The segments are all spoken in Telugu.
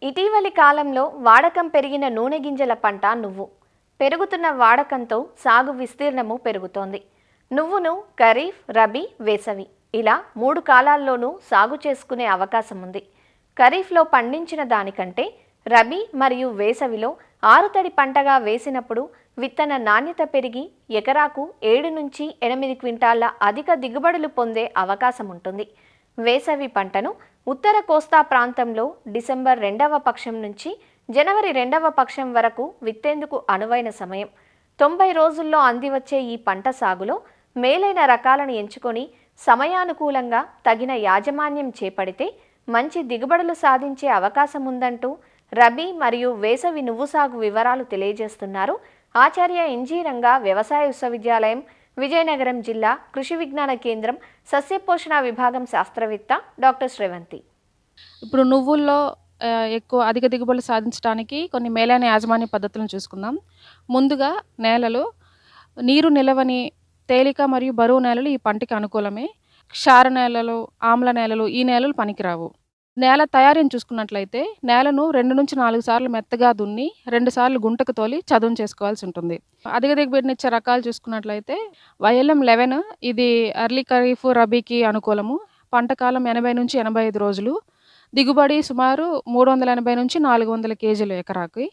ఇటీవలి కాలంలో వాడకం పెరిగిన నూనె గింజల పంట నువ్వు. పెరుగుతున్న వాడకంతో సాగు విస్తీర్ణము పెరుగుతోంది. నువ్వును ఖరీఫ్, రబీ, వేసవి ఇలా 3 కాలాల్లోనూ సాగు చేసుకునే అవకాశం ఉంది. ఖరీఫ్లో పండించిన దానికంటే రబీ మరియు వేసవిలో ఆరుతడి పంటగా వేసినప్పుడు విత్తన నాణ్యత పెరిగి ఎకరాకు 7 నుంచి 8 క్వింటాళ్ల అధిక దిగుబడులు పొందే అవకాశం ఉంటుంది. వేసవి పంటను ఉత్తర కోస్తా ప్రాంతంలో డిసెంబర్ 2వ పక్షం నుంచి జనవరి 2వ పక్షం వరకు విత్తేందుకు అనువైన సమయం. 90 రోజుల్లో అందివచ్చే ఈ పంట సాగులో మేలైన రకాలను ఎంచుకొని సమయానుకూలంగా తగిన యాజమాన్యం చేపడితే మంచి దిగుబడులు సాధించే అవకాశం ఉందంటూ రబీ మరియు వేసవి నువ్వు సాగు వివరాలు తెలియజేస్తున్నారు ఆచార్య ఎన్జీ రంగా వ్యవసాయ విశ్వవిద్యాలయం, విజయనగరం జిల్లా కృషి విజ్ఞాన కేంద్రం సస్యపోషణ విభాగం శాస్త్రవేత్త డాక్టర్ శ్రవంతి. ఇప్పుడు నువ్వుల్లో ఎక్కువ అధిక దిగుబడులు సాధించడానికి కొన్ని మేలైన యాజమాన్య పద్ధతులను చూసుకుందాం. ముందుగా నేలలు నీరు నిలవని తేలిక మరియు బరువు నేలలు ఈ పంటకి అనుకూలమే. క్షార నేలలు, ఆమ్ల నేలలు ఈ నేలలు పనికిరావు. నేల తయారీని చూసుకున్నట్లయితే నేలను 2 నుంచి 4 సార్లు మెత్తగా దున్ని 2 సార్లు గుంటకు తోలి చదును చేసుకోవాల్సి ఉంటుంది. అధిక దిగుబడినిచ్చే రకాలు చూసుకున్నట్లయితే వైఎల్ఎం 11 ఇది ఎర్లీ ఖరీఫ్, రబీకి అనుకూలము. పంట కాలం 80 నుంచి 85 రోజులు. దిగుబడి సుమారు 380 నుంచి 400 కేజీలు ఎకరాకి.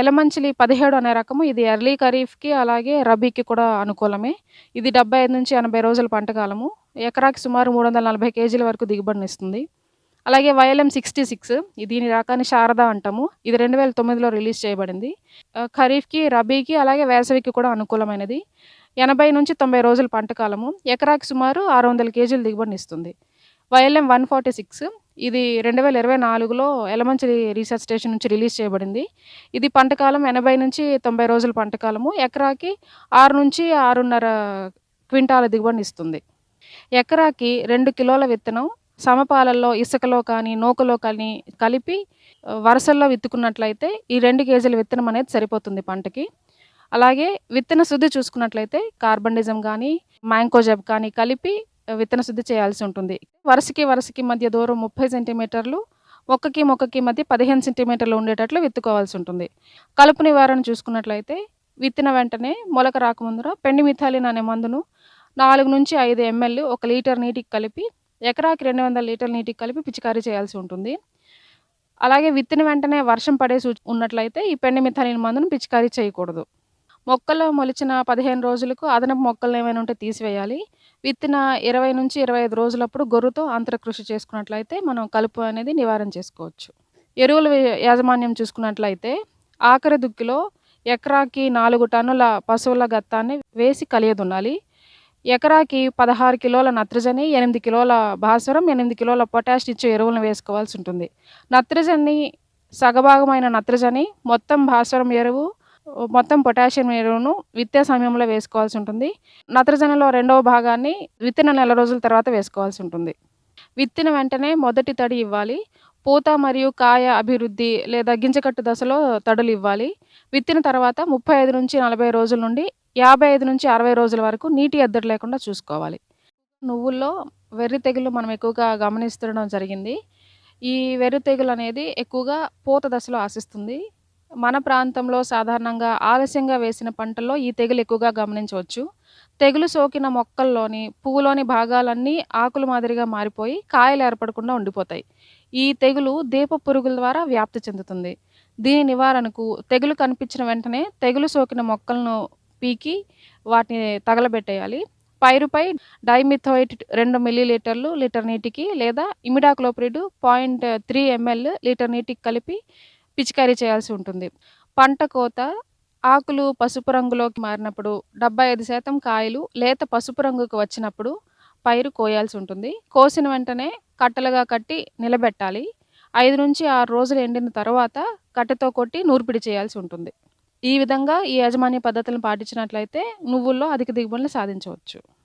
ఎలమంచిలి 17 అనే రకము ఇది ఎర్లీ ఖరీఫ్కి అలాగే రబీకి కూడా అనుకూలమే. ఇది 75 నుంచి 80 రోజుల పంట కాలము. ఎకరాకి సుమారు 340 కేజీల వరకు దిగుబడినిస్తుంది. అలాగే వైఎల్ఎం 66 దీని రకాన్ని శారద అంటాము. ఇది 2009లో రిలీజ్ చేయబడింది. ఖరీఫ్కి, రబీకి అలాగే వేసవికి కూడా అనుకూలమైనది. 80 నుంచి 90 రోజుల పంట కాలము. ఎకరాకి సుమారు 600 కేజీల దిగుబడినిస్తుంది. వైఎల్ఎం 146 ఇది 2024లో ఎలమంచిలి రీసెర్చ్ స్టేషన్ నుంచి రిలీజ్ చేయబడింది. ఇది పంట కాలం 80 నుంచి 90 రోజుల పంట కాలము. ఎకరాకి 6 నుంచి 6.5 క్వింటాల దిగుబడినిస్తుంది. ఎకరాకి 2 కిలోల విత్తనం సమపాలల్లో ఇసుకలో కానీ నూకలో కానీ కలిపి వరుసల్లో విత్తుకున్నట్లయితే ఈ 2 కేజీల విత్తనం అనేది సరిపోతుంది పంటకి. అలాగే విత్తన శుద్ధి చూసుకున్నట్లయితే కార్బండిజం కానీ మ్యాంకోజెబ్ కానీ కలిపి విత్తన శుద్ధి చేయాల్సి ఉంటుంది. వరుసకి మధ్య దూరం 30 సెంటీమీటర్లు, మొక్కకి మధ్య 15 సెంటీమీటర్లు ఉండేటట్లు విత్తుకోవాల్సి ఉంటుంది. కలుపు నివారణ చూసుకున్నట్లయితే విత్తిన వెంటనే మొలక రాకముందర పెండిమిథాలిన్ అనే మందును 4 నుంచి 5 ml 1 లీటర్ నీటికి కలిపి ఎకరాకి 200 లీటర్ల నీటికి కలిపి పిచికారీ చేయాల్సి ఉంటుంది. అలాగే విత్తిన వెంటనే వర్షం పడే ఉన్నట్లయితే ఈ పెండిమిథాలిన్ మందును పిచికారీ చేయకూడదు. మొక్కలు మొలిచిన 15 రోజులకు అదనపు మొక్కలు ఏమైనా ఉంటే తీసివేయాలి. విత్తిన 20 నుంచి 25 రోజులప్పుడు గొర్రుతో అంతర కృషి చేసుకున్నట్లయితే మనం కలుపు అనేది నివారణ చేసుకోవచ్చు. ఎరువుల యాజమాన్యం చూసుకున్నట్లయితే ఆఖరి దుక్కిలో ఎకరాకి 4 టన్నుల పశువుల గత్తాన్ని వేసి కలియదున్నాలి. ఎకరాకి 16 కిలోల నత్రజని, 8 కిలోల భాస్వరం, 8 కిలోల పొటాష్ ఇచ్చే ఎరువులను వేసుకోవాల్సి ఉంటుంది. నత్రజని సగభాగమైన నత్రజని, మొత్తం భాస్వరం ఎరువు, మొత్తం పొటాషియం ఎరువును విత్తే సమయంలో వేసుకోవాల్సి ఉంటుంది. నత్రజనిలో 2వ భాగాన్ని విత్తిన నెల రోజుల తర్వాత వేసుకోవాల్సి ఉంటుంది. విత్తిన వెంటనే మొదటి తడి ఇవ్వాలి. పూత మరియు కాయ అభివృద్ధి లేదా గింజకట్టు దశలో తడులు ఇవ్వాలి. విత్తిన తర్వాత 35 నుంచి 40 రోజుల నుండి 55 నుంచి 60 రోజుల వరకు నీటి ఎద్దడి లేకుండా చూసుకోవాలి. నువ్వుల్లో వెర్రి తెగులు మనం ఎక్కువగా గమనిస్తుండడం జరిగింది. ఈ వెర్రి తెగులు అనేది ఎక్కువగా పూత దశలో ఆశిస్తుంది. మన ప్రాంతంలో సాధారణంగా ఆలస్యంగా వేసిన పంటల్లో ఈ తెగులు ఎక్కువగా గమనించవచ్చు. తెగులు సోకిన మొక్కల్లోని పువ్వులోని భాగాలన్నీ ఆకుల మాదిరిగా మారిపోయి కాయలు ఏర్పడకుండా ఉండిపోతాయి. ఈ తెగులు దీప పురుగుల ద్వారా వ్యాప్తి చెందుతుంది. దీని నివారణకు తెగులు కనిపించిన వెంటనే తెగులు సోకిన మొక్కలను పీకి వాటిని తగలబెట్టేయాలి. పైరుపై డైమిథోయిట్ 2 మిల్లీలీటర్లు లీటర్ నీటికి లేదా ఇమిడాక్లోప్రిడ్ 0.3 ml లీటర్ నీటికి కలిపి పిచికారీ చేయాల్సి ఉంటుంది. పంట కోత ఆకులు పసుపు రంగులోకి మారినప్పుడు 75% కాయలు లేత పసుపు రంగుకు వచ్చినప్పుడు పైరు కోయాల్సి ఉంటుంది. కోసిన వెంటనే కట్టలుగా కట్టి నిలబెట్టాలి. 5 నుంచి 6 రోజులు ఎండిన తర్వాత కట్టెతో కొట్టి నూర్పిడి చేయాల్సి ఉంటుంది. ఈ విధంగా ఈ యాజమాన్య పద్ధతులను పాటించినట్లయితే నువ్వుల్లో అధిక దిగుబడులు సాధించవచ్చు.